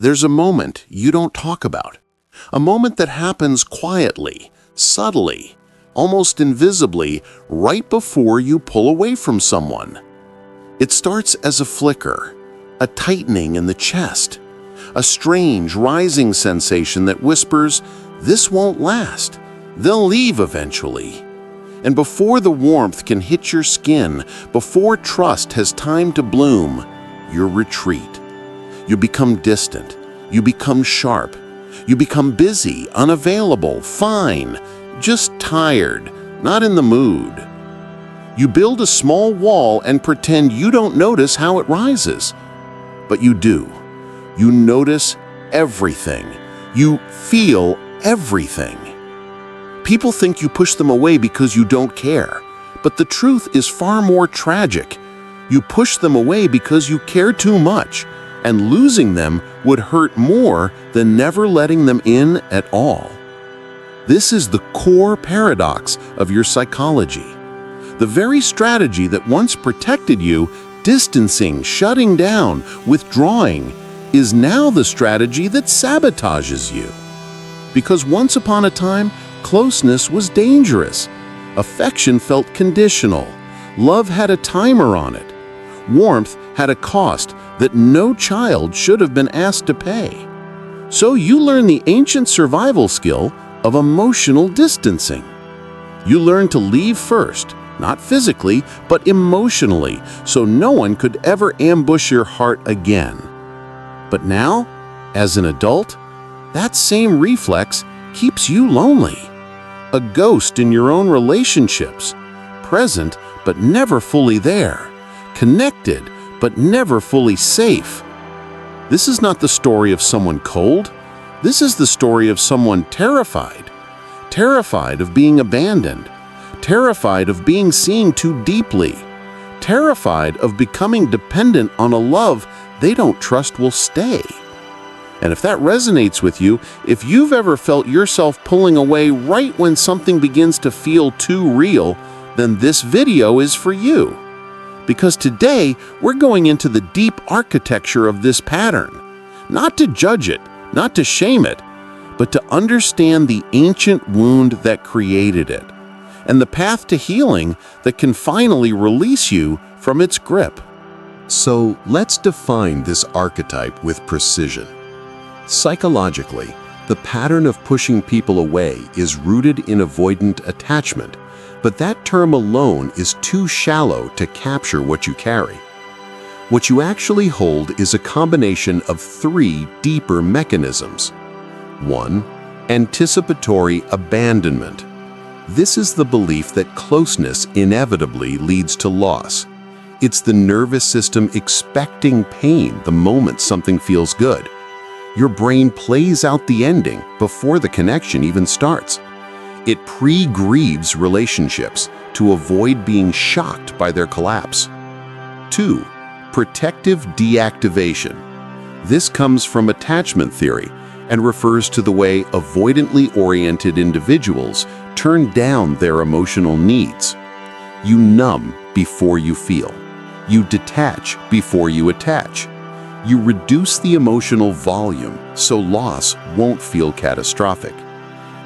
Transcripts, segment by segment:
There's a moment you don't talk about. A moment that happens quietly, subtly, almost invisibly, right before you pull away from someone. It starts as a flicker, a tightening in the chest, a strange rising sensation that whispers, "This won't last. They'll leave eventually." And before the warmth can hit your skin, before trust has time to bloom, you retreat. You become distant. You become sharp. You become busy, unavailable, fine, just tired, not in the mood. You build a small wall and pretend you don't notice how it rises. But you do. You notice everything. You feel everything. People think you push them away because you don't care. But the truth is far more tragic. You push them away because you care too much, and losing them would hurt more than never letting them in at all. This is the core paradox of your psychology. The very strategy that once protected you, distancing, shutting down, withdrawing, is now the strategy that sabotages you. Because once upon a time, closeness was dangerous. Affection felt conditional. Love had a timer on it. Warmth had a cost that no child should have been asked to pay. So you learn the ancient survival skill of emotional distancing. You learn to leave first, not physically, but emotionally, so no one could ever ambush your heart again. But now, as an adult, that same reflex keeps you lonely. A ghost in your own relationships, present but never fully there, connected but never fully safe. This is not the story of someone cold. This is the story of someone terrified. Terrified of being abandoned. Terrified of being seen too deeply. Terrified of becoming dependent on a love they don't trust will stay. And if that resonates with you, if you've ever felt yourself pulling away right when something begins to feel too real, then this video is for you. Because today, we're going into the deep architecture of this pattern. Not to judge it, not to shame it, but to understand the ancient wound that created it, and the path to healing that can finally release you from its grip. So let's define this archetype with precision. Psychologically, the pattern of pushing people away is rooted in avoidant attachment, but that term alone is too shallow to capture what you carry. What you actually hold is a combination of three deeper mechanisms. 1. Anticipatory abandonment. This is the belief that closeness inevitably leads to loss. It's the nervous system expecting pain the moment something feels good. Your brain plays out the ending before the connection even starts. It pre-grieves relationships to avoid being shocked by their collapse. 2. Protective deactivation. This comes from attachment theory and refers to the way avoidantly oriented individuals turn down their emotional needs. You numb before you feel. You detach before you attach. You reduce the emotional volume so loss won't feel catastrophic.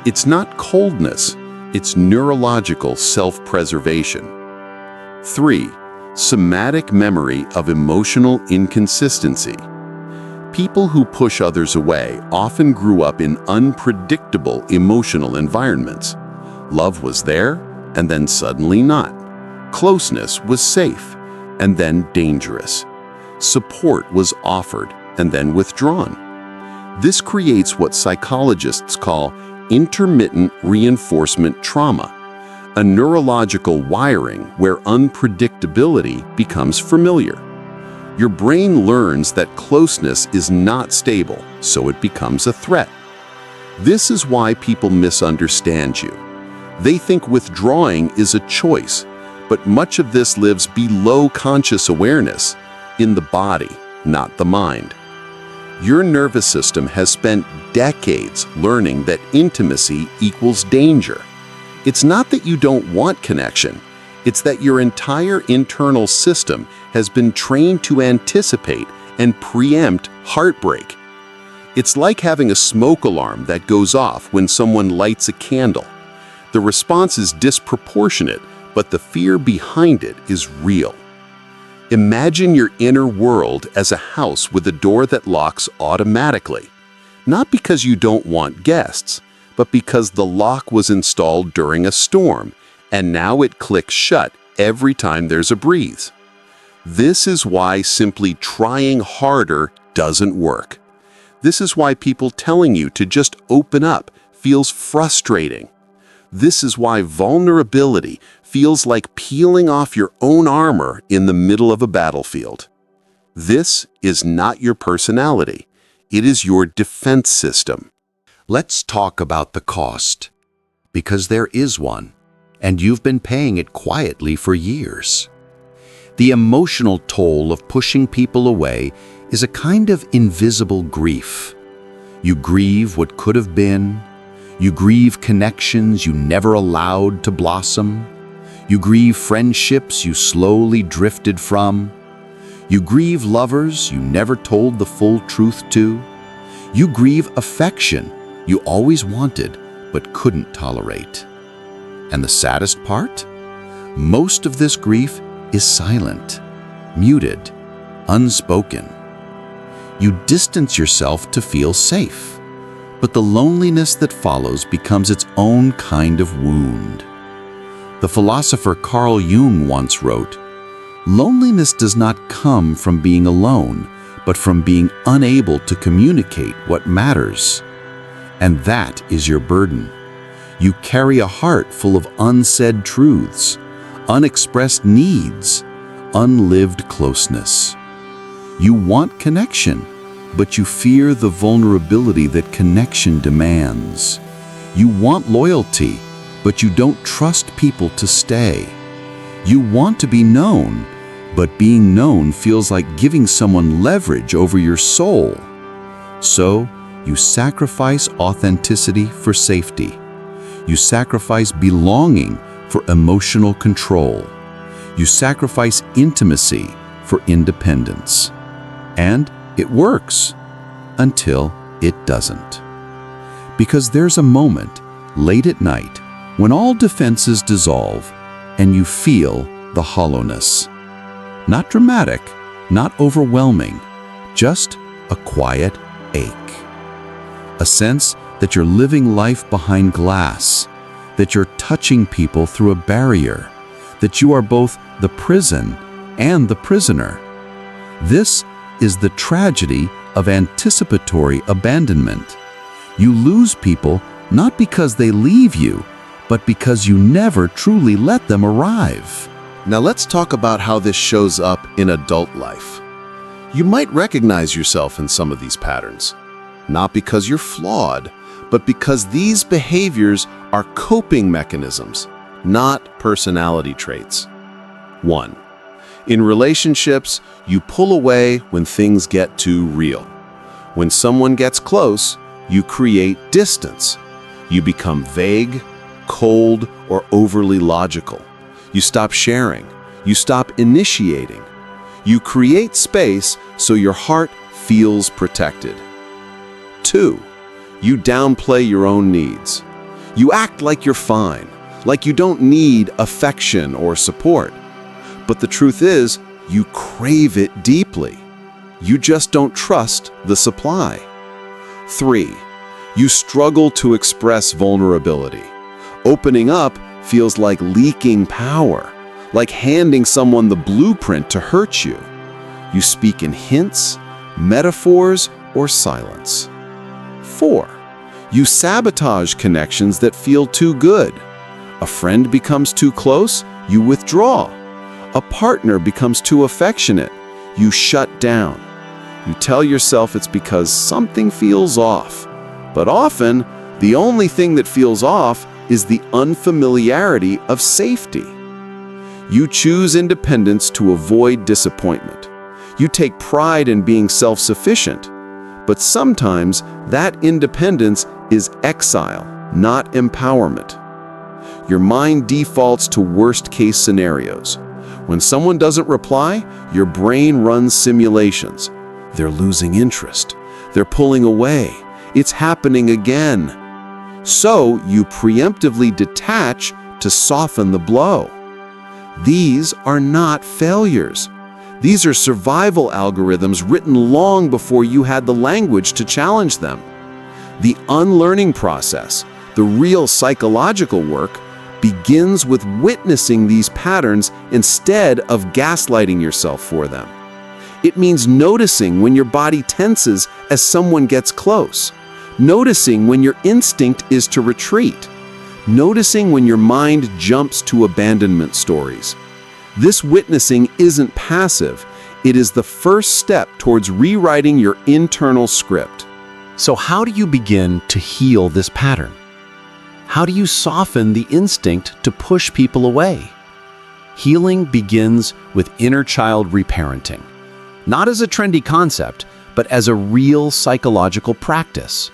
It's not coldness, it's neurological self-preservation. 3. Somatic memory of emotional inconsistency. People who push others away often grew up in unpredictable emotional environments. Love was there, and then suddenly not. Closeness was safe, and then dangerous. Support was offered, and then withdrawn. This creates what psychologists call intermittent reinforcement trauma, a neurological wiring where unpredictability becomes familiar. Your brain learns that closeness is not stable, so it becomes a threat. This is why people misunderstand you. They think withdrawing is a choice, but much of this lives below conscious awareness, in the body, not the mind. Your nervous system has spent decades learning that intimacy equals danger. It's not that you don't want connection, it's that your entire internal system has been trained to anticipate and preempt heartbreak. It's like having a smoke alarm that goes off when someone lights a candle. The response is disproportionate, but the fear behind it is real. Imagine your inner world as a house with a door that locks automatically. Not because you don't want guests, but because the lock was installed during a storm, and now it clicks shut every time there's a breeze. This is why simply trying harder doesn't work. This is why people telling you to just open up feels frustrating. This is why vulnerability feels like peeling off your own armor in the middle of a battlefield. This is not your personality. It is your defense system. Let's talk about the cost, because there is one, and you've been paying it quietly for years. The emotional toll of pushing people away is a kind of invisible grief. You grieve what could have been. You grieve connections you never allowed to blossom. You grieve friendships you slowly drifted from. You grieve lovers you never told the full truth to. You grieve affection you always wanted but couldn't tolerate. And the saddest part? Most of this grief is silent, muted, unspoken. You distance yourself to feel safe, but the loneliness that follows becomes its own kind of wound. The philosopher Carl Jung once wrote, "Loneliness does not come from being alone, but from being unable to communicate what matters." And that is your burden. You carry a heart full of unsaid truths, unexpressed needs, unlived closeness. You want connection, but you fear the vulnerability that connection demands. You want loyalty, but you don't trust people to stay. You want to be known, but being known feels like giving someone leverage over your soul. So, you sacrifice authenticity for safety. You sacrifice belonging for emotional control. You sacrifice intimacy for independence. And it works until it doesn't. Because there's a moment, late at night, when all defenses dissolve and you feel the hollowness. Not dramatic, not overwhelming, just a quiet ache. A sense that you're living life behind glass, that you're touching people through a barrier, that you are both the prison and the prisoner. This is the tragedy of anticipatory abandonment. You lose people not because they leave you, but because you never truly let them arrive. Now let's talk about how this shows up in adult life. You might recognize yourself in some of these patterns, not because you're flawed, but because these behaviors are coping mechanisms, not personality traits. 1. In relationships, you pull away when things get too real. When someone gets close, you create distance. You become vague, cold, or overly logical. You stop sharing. You stop initiating. You create space so your heart feels protected. 2. You downplay your own needs. You act like you're fine, like you don't need affection or support. But the truth is, you crave it deeply. You just don't trust the supply. 3. You struggle to express vulnerability. Opening up feels like leaking power, like handing someone the blueprint to hurt you. You speak in hints, metaphors, or silence. 4. You sabotage connections that feel too good. A friend becomes too close, you withdraw. A partner becomes too affectionate, you shut down. You tell yourself it's because something feels off. But often, the only thing that feels off is the unfamiliarity of safety. You choose independence to avoid disappointment. You take pride in being self-sufficient. But sometimes that independence is exile, not empowerment. Your mind defaults to worst-case scenarios. When someone doesn't reply, your brain runs simulations. They're losing interest. They're pulling away. It's happening again. So you preemptively detach to soften the blow. These are not failures. These are survival algorithms written long before you had the language to challenge them. The unlearning process, the real psychological work, begins with witnessing these patterns instead of gaslighting yourself for them. It means noticing when your body tenses as someone gets close, noticing when your instinct is to retreat, noticing when your mind jumps to abandonment stories. This witnessing isn't passive. It is the first step towards rewriting your internal script. So how do you begin to heal this pattern? How do you soften the instinct to push people away? Healing begins with inner child reparenting, not as a trendy concept, but as a real psychological practice.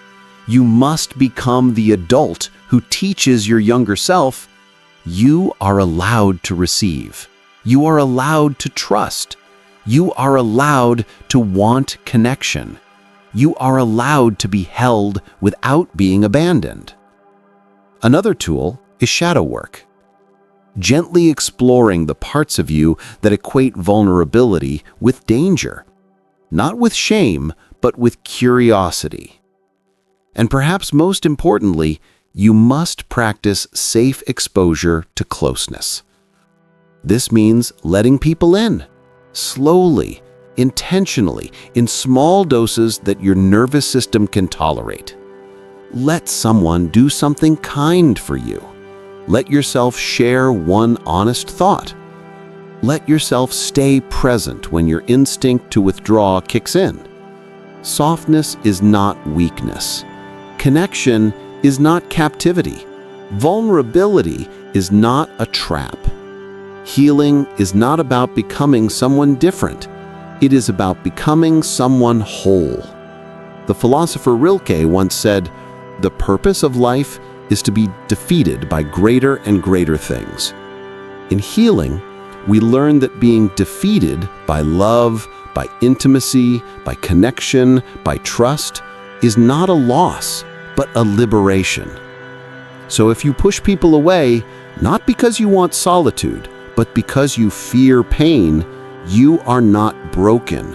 You must become the adult who teaches your younger self, you are allowed to receive. You are allowed to trust. You are allowed to want connection. You are allowed to be held without being abandoned. Another tool is shadow work. Gently exploring the parts of you that equate vulnerability with danger. Not with shame, but with curiosity. And perhaps most importantly, you must practice safe exposure to closeness. This means letting people in, slowly, intentionally, in small doses that your nervous system can tolerate. Let someone do something kind for you. Let yourself share one honest thought. Let yourself stay present when your instinct to withdraw kicks in. Softness is not weakness. Connection is not captivity. Vulnerability is not a trap. Healing is not about becoming someone different. It is about becoming someone whole. The philosopher Rilke once said, "The purpose of life is to be defeated by greater and greater things." In healing, we learn that being defeated by love, by intimacy, by connection, by trust, is not a loss, but a liberation. So if you push people away, not because you want solitude, but because you fear pain, you are not broken.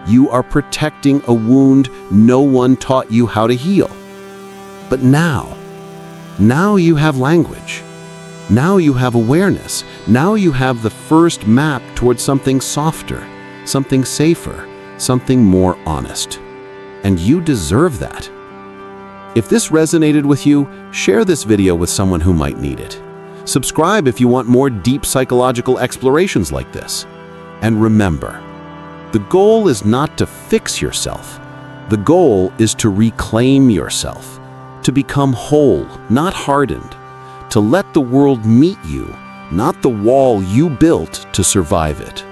You are protecting a wound no one taught you how to heal. But now you have language. Now you have awareness. Now you have the first map towards something softer, something safer, something more honest. And you deserve that. If this resonated with you, share this video with someone who might need it. Subscribe if you want more deep psychological explorations like this. And remember, the goal is not to fix yourself. The goal is to reclaim yourself, to become whole, not hardened, to let the world meet you, not the wall you built to survive it.